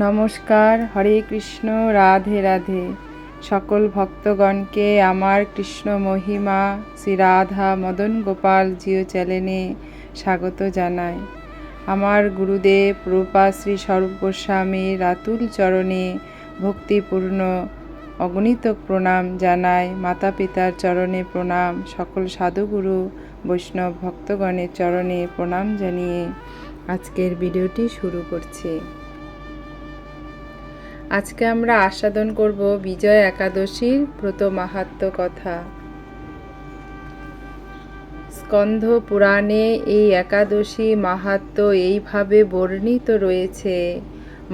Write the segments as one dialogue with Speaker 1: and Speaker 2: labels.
Speaker 1: নমস্কার, হরে কৃষ্ণ, রাধে রাধে। সকল ভক্তগণকে আমার কৃষ্ণ মহিমা শ্রী রাধা মদন গোপাল জিও চ্যানেলে স্বাগত জানাই। আমার গুরুদেব প্রভুপাদ শ্রী স্বরূপ গোস্বামীর রাতুল চরণে ভক্তিপূর্ণ অগণিত প্রণাম জানাই। মাতা পিতার চরণে প্রণাম, সকল সাধুগুরু বৈষ্ণব ভক্তগণের চরণে প্রণাম জানিয়ে আজকের ভিডিওটি শুরু করছি। আজকে আমরা আস্বাদন করব বিজয়া একাদশীর ব্রত মাহাত্ম্য কথা। স্কন্ধ পুরাণে এই একাদশী মাহাত্ম্য এইভাবে বর্ণিত রয়েছে।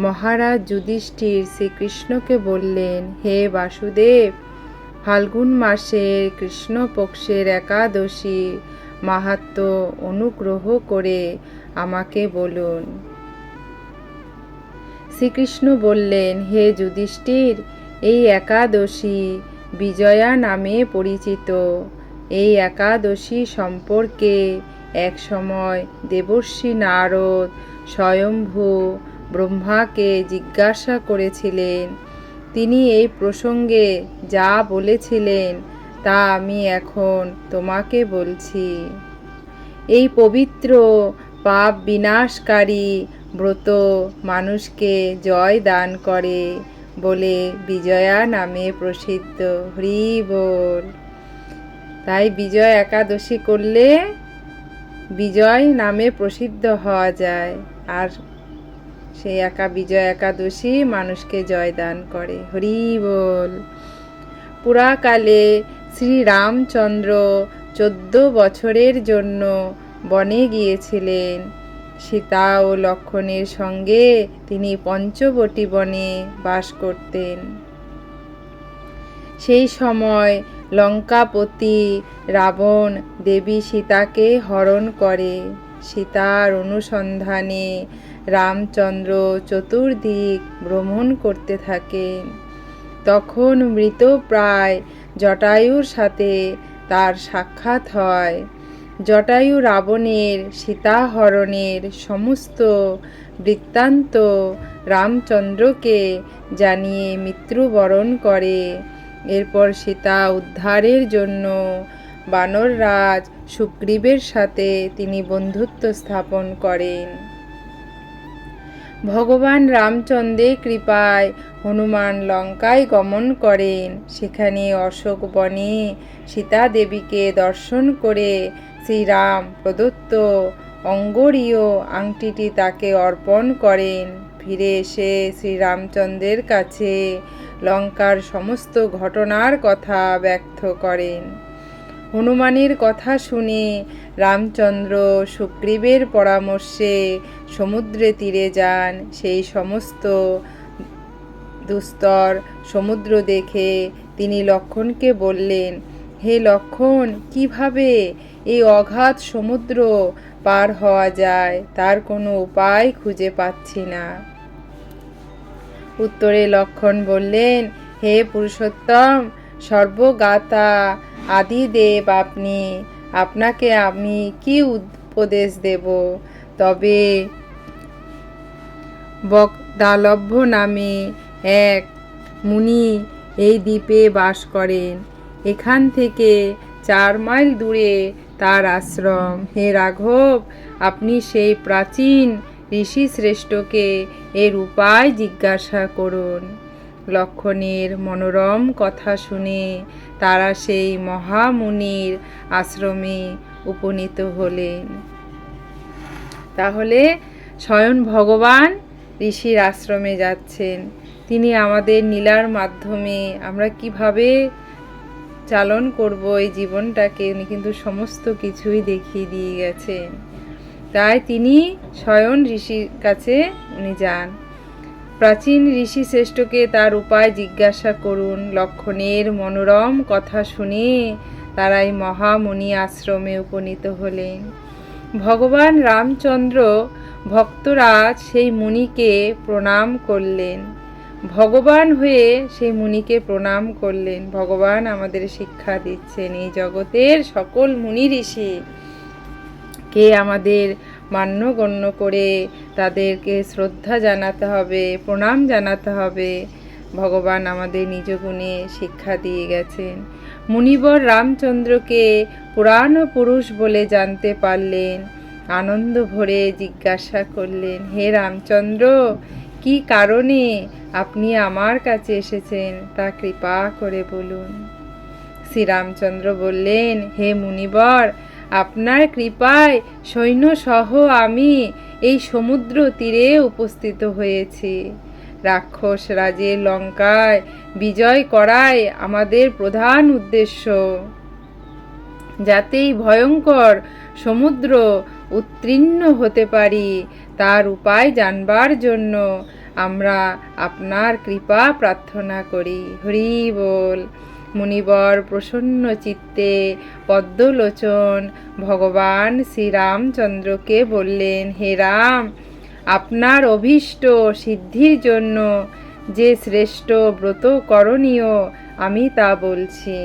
Speaker 1: মহারাজ যুধিষ্ঠির শ্রীকৃষ্ণকে বললেন, হে বাসুদেব, ফাল্গুন মাসের কৃষ্ণপক্ষের একাদশী মাহাত্ম্য অনুগ্রহ করে আমাকে বলুন। শ্রীকৃষ্ণ বললেন, হে যুধিষ্ঠির, এই একাদশী বিজয়া নামে পরিচিত। এই একাদশী সম্পর্কে এক সময় দেবর্ষি নারদ স্বয়ম্ভু ব্রহ্মাকে জিজ্ঞাসা করেছিলেন। তিনি এই প্রসঙ্গে যা বলেছিলেন তা আমি এখন তোমাকে বলছি। এই পবিত্র পাপ বিনাশকারী ব্রত মানুষকে জয় দান করে বলে বিজয়া নামে প্রসিদ্ধ। হরি বল। তাই বিজয় একাদশী করলে বিজয় নামে প্রসিদ্ধ হওয়া যায়, আর সেই বিজয় একাদশী মানুষকে জয় দান করে। হরি বল। পুরাকালে শ্রী রামচন্দ্র 14 বছরের জন্য বনে গিয়েছিলেন। সীতা ও লক্ষ্মণের সঙ্গে তিনি পঞ্চবটী বনে বাস করতেন। সেই সময় লঙ্কাপতি রাবণ দেবী সীতাকে হরণ করে। সীতার অনুসন্ধানে রামচন্দ্র চতুর্দিক ভ্রমণ করতে থাকেন। তখন মৃতপ্রায় জটায়ুর সাথে তার সাক্ষাৎ হয়। জটায়ু রাবণের সীতাহরণের সমস্ত বৃত্তান্ত রামচন্দ্রকে জানিয়ে মৃত্যুবরণ করে। এরপর সীতা উদ্ধারের জন্য বানররাজ সুগ্রীবের সাথে তিনি বন্ধুত্ব স্থাপন করেন। ভগবান রামচন্দ্রের কৃপায় হনুমান লঙ্কায় গমন করেন। সেখানে অশোক বনে সীতা দেবীকে দর্শন করে শ্রীরাম প্রদত্ত অঙ্গরীয় আংটিটি তাকে অর্পণ করেন। ফিরে এসে শ্রীরামচন্দ্রের কাছে লঙ্কার সমস্ত ঘটনার কথা ব্যক্ত করেন। হনুমানের কথা শুনে রামচন্দ্র সুগ্রীবের পরামর্শে সমুদ্রে তীরে যান। সেই সমস্ত দুস্তর সমুদ্র দেখে তিনি লক্ষ্মণকে বললেন, হে লক্ষ্মণ, কিভাবে এই অগাধ সমুদ্র পার হওয়া যায় তার কোনো উপায় খুঁজে পাচ্ছি না। উত্তরে লক্ষ্মণ বললেন, হে পুরুষোত্তম, সর্বজ্ঞাতা আদিদেব আপনি, আপনাকে আমি কি উপদেশ দেব? তবে বকদালভ্য নামে এক মুনি এই দ্বীপে বাস করেন। এখান থেকে 4 মাইল দূরে তার আশ্রম। হে রাঘব, আপনি সেই প্রাচীন ঋষি শ্রেষ্ঠকে এর উপায় জিজ্ঞাসা করুন। লক্ষ্মণের মনোরম কথা শুনে তারা সেই মহামুনির আশ্রমে উপনীত হলেন। তাহলে স্বয়ং ভগবান ঋষির আশ্রমে যাচ্ছেন। তিনি আমাদের লীলার মাধ্যমে আমরা কিভাবে চালন করব এই জীবনটাকে উনি কিন্তু সমস্ত কিছুই দেখিয়ে দিয়ে গেছেন। তাই তিনি স্বয়ং ঋষির কাছে উনি যান। প্রাচীন ঋষি শ্রেষ্ঠকে তার উপায় জিজ্ঞাসা করুন। লক্ষ্মণের মনোরম কথা শুনে তারাই মহামুনি আশ্রমে উপনীত হলেন। ভগবান রামচন্দ্র ভক্তরাজ সেই মুনিকে প্রণাম করলেন। ভগবান হয়ে সেই মুনিকে প্রণাম করলেন। ভগবান আমাদের শিক্ষা দিচ্ছেন, এই জগতের সকল মুনি ঋষি কে আমাদের মান্যগণ্য করে তাদেরকে শ্রদ্ধা জানাতে হবে, প্রণাম জানাতে হবে, ভগবান আমাদের নিজ গুণে শিক্ষা দিয়ে গেছেন। মুনিবর রামচন্দ্রকে পুরাণ পুরুষ বলে জানতে পারলেন। আনন্দ ভরে জিজ্ঞাসা করলেন, হে রামচন্দ্র, কি কারণে আপনি আমার কাছে এসেছেন তা কৃপা করে বলুন। শ্রীরামচন্দ্র বললেন, হে মুনিবর, আপনার কৃপায় সৈন্যসহ আমি এই সমুদ্র তীরে উপস্থিত হয়েছি। রাক্ষস রাজের লঙ্কায় বিজয় করাই আমাদের প্রধান উদ্দেশ্য। যাতে এই ভয়ঙ্কর সমুদ্র উত্তীর্ণ হতে পারি তার উপায় জানবার জন্য আমরা আপনার কৃপা প্রার্থনা করি। হরি বল। মুনিবর প্রসন্ন চিত্তে পদ্মলোচন ভগবান শ্রীরামচন্দ্রকে বললেন, হে রাম, আপনার অভীষ্ট সিদ্ধির জন্য যে শ্রেষ্ঠ ব্রত করণীয় আমি তা বলছি।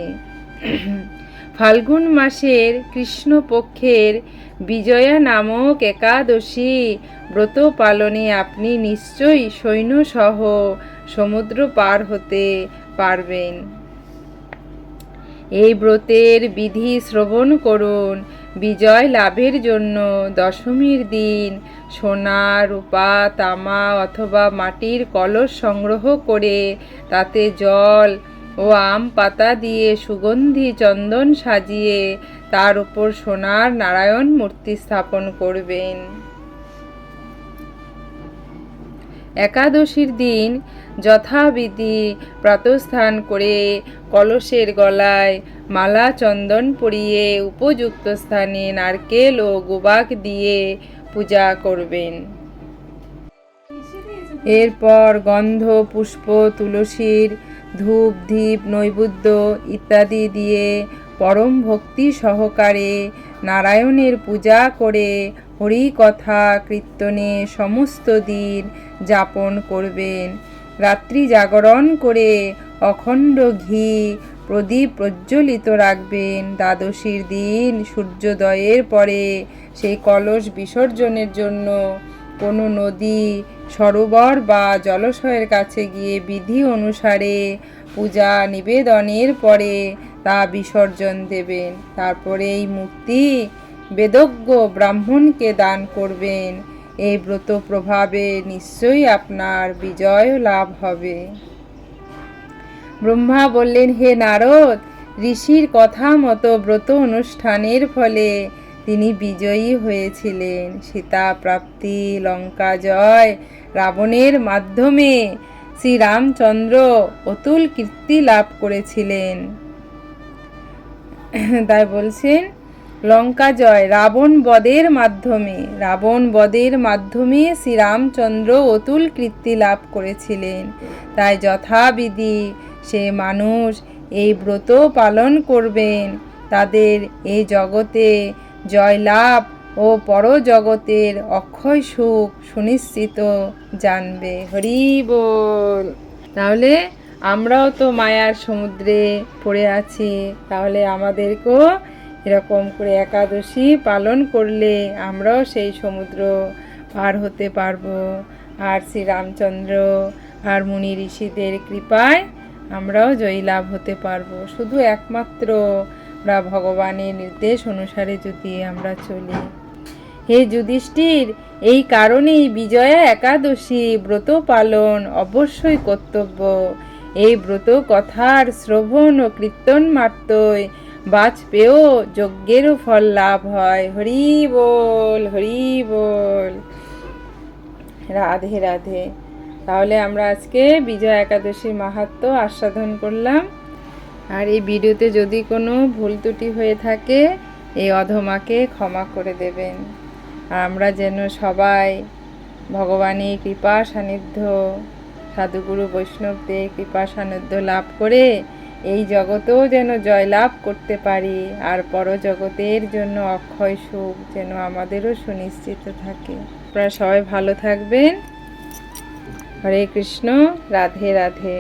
Speaker 1: ফাল্গুন মাসের কৃষ্ণপক্ষের বিজয়া নামক একাদশী ব্রত পালনে আপনি নিশ্চয়ই সৈন্যসহ সমুদ্র পার হতে পারবেন। এই ব্রতের বিধি শ্রবণ করুন। বিজয় লাভের জন্য দশমীর দিন সোনা, রূপা, তামা অথবা মাটির কলস সংগ্রহ করে তাতে জল ও আম পাতা দিয়ে সুগন্ধি চন্দন সাজিয়ে তার উপর সোনার নারায়ণ মূর্তি স্থাপন করবেন। একাদশীর দিন যথাবিধি প্রাতঃস্নান করে কলসের গলায় মালা চন্দন পরিয়ে উপযুক্ত স্থানে নারকেল ও গুবাক দিয়ে পূজা করবেন। এরপর গন্ধ, পুষ্প, তুলসীর ধূপ, দীপ, নৈবেদ্য ইত্যাদি দিয়ে পরম ভক্তি সহকারে নারায়ণের পূজা করে হরি কথা কীর্তনে সমস্ত দিন যাপন করবেন। রাত্রি জাগরণ করে অখণ্ড ঘি প্রদীপ প্রজ্বলিত রাখবেন। দ্বাদশীর দিন সূর্যোদয়ের পরে সেই কলস বিসর্জনের জন্য কোনো নদী, সরোবর বা জলাশয়ের কাছে গিয়ে বিধি অনুসারে পূজা নিবেদনের পরে তা বিসর্জন দেবেন। তারপরে এই মূর্তি বেদজ্ঞ ব্রাহ্মণকে দান করবেন। এই ব্রত প্রভাবে নিশ্চয়ই আপনার বিজয় লাভ হবে। ব্রহ্মা বললেন, হে নারদ, ঋষির কথা মতো ব্রত অনুষ্ঠানের ফলে তিনি বিজয়ী হয়েছিলেন। সীতা প্রাপ্তি, লঙ্কা জয়, রাবণের মাধ্যমে শ্রীরামচন্দ্র অতুল কীর্তি লাভ করেছিলেন। তাই বলছেন লঙ্কা জয় রাবণ বদের মাধ্যমে শ্রীরামচন্দ্র অতুল কীর্তি লাভ করেছিলেন। তাই যথাবিধি সে মানুষ এই ব্রত পালন করবেন, তাদের এই জগতে জয়লাভ ও পরজগতের অক্ষয় সুখ সুনিশ্চিত জানবে। হরি বল। তাহলে আমরাও তো মায়ার সমুদ্রে পড়ে আছি, তাহলে আমাদেরকেও এরকম করে একাদশী পালন করলে আমরাও সেই সমুদ্র পার হতে পারবো। আর শ্রীরামচন্দ্র আর মুনি ঋষিদের কৃপায় আমরাও জয়লাভ হতে পারবো। শুধু একমাত্র আমরা ভগবানের নির্দেশ অনুসারে যদি আমরা চলি। হে যুধিষ্ঠির, এই কারণেই বিজয়া একাদশী ব্রত পালন অবশ্যই কর্তব্য। এই ব্রত কথার শ্রবণ ও কীর্তন মাত্রই বাজপেয় যজ্ঞেরও ফল লাভ হয়। হরি বল, হরি বল। রাধে রাধে। তাহলে আমরা আজকে বিজয়া একাদশীর মাহাত্ম্য আস্বাদন করলাম। আর এই ভিডিওতে যদি কোনো ভুল ত্রুটি হয়ে থাকে এই অধমাকে ক্ষমা করে দেবেন। আর আমরা যেন সবাই ভগবানের কৃপা সান্নিধ্য, সাধুগুরু বৈষ্ণবদের কৃপা সান্নিধ্য লাভ করে এই জগতেও যেন জয়লাভ করতে পারি, আর পরজগতের জন্য অক্ষয় সুখ যেন আমাদেরও সুনিশ্চিত থাকে। আপনারা সবাই ভালো থাকবেন। হরে কৃষ্ণ। রাধে রাধে।